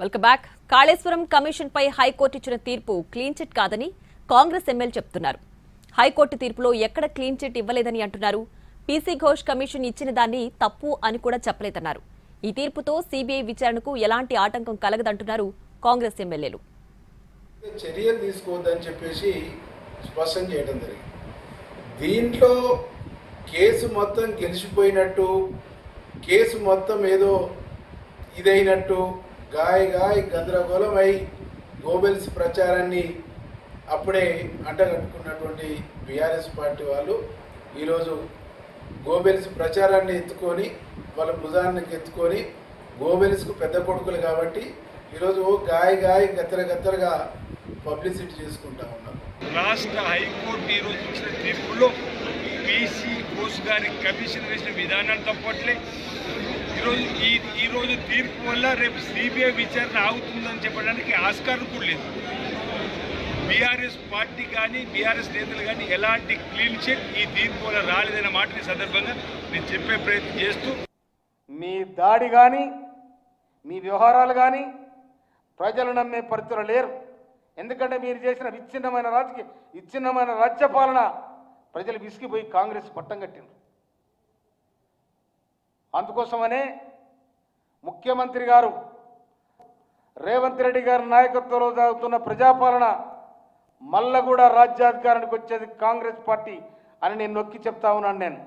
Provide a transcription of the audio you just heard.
Welcome back. Kaleshwaram commission పై high court ఇచ్చిన తీర్పు క్లీన్ చిట్ కాదని కాంగ్రెస్ ఎమ్మెల్యే చెప్తున్నారు. హైకోర్టు తీర్పులో ఎక్కడ క్లీన్ చిట్ ఇవ్వలేదని అంటున్నారు. పీసీ ఘోష్ కమిషన్ ఇచ్చిన దాన్ని తప్పు అని కూడా చెప్పలేదన్నారు. ఈ తీర్పుతో సిబిఐ విచారణకు ఎలాంటి ఆటంకం కలగదంటున్నారు కాంగ్రెస్ ఎమ్మెల్యేలు. చర్యలు తీసుకోవద్దని చెప్పేసి స్పష్టం చేయడం జరిగింది. దీంట్లో కేసు మొత్తం గెలిచిపోయినట్టు, కేసు మొత్తం ఏదో ఇదైనట్టు గాయ గందరగోళమై గోబెల్స్ ప్రచారాన్ని అప్పుడే అంటగట్టుకున్నటువంటి బీఆర్ఎస్ పార్టీ వాళ్ళు ఈరోజు గోబెల్స్ ప్రచారాన్ని ఎత్తుకొని వాళ్ళ భుజానికి ఎత్తుకొని గోబెల్స్కు పెద్ద కొడుకులు కాబట్టి ఈరోజు గాయ గత్తరగా పబ్లిసిటీ చేసుకుంటా ఉన్నారు. రాష్ట్ర హైకోర్టు ఈరోజు ఇచ్చిన తీర్పులో పీసీ ఘోష్ గారి కమిషన్ వేసిన విధానాలు తప్పట్లే. ఈరోజు తీర్పు వల్ల రేపు సిబిఐ విచారణ ఆగుతుందని చెప్పడానికి ఆస్కారం కూడా లేదు. బీఆర్ఎస్ పార్టీ కానీ బీఆర్ఎస్ నేతలు కానీ ఎలాంటి క్లీన్ చిట్ ఈ తీర్పు వల్ల రాలేదన్న మాటని సందర్భంగా నేను చెప్పే ప్రయత్నం చేస్తూ, మీ దాడి కానీ మీ వ్యవహారాలు కానీ ప్రజలు నమ్మే పరిస్థితులు లేరు. ఎందుకంటే మీరు చేసిన విచ్ఛిన్నమైన రాజ్యపాలన ప్రజలు విసిగిపోయి కాంగ్రెస్ పట్టం కట్టింది. అందుకోసమనే ముఖ్యమంత్రి గారు రేవంత్ రెడ్డి గారి నాయకత్వంలో సాగుతున్న ప్రజాపాలన మళ్ళా కూడా రాజ్యాధికారానికి వచ్చేది కాంగ్రెస్ పార్టీ అని నేను నొక్కి చెప్తా ఉన్నాను. నేను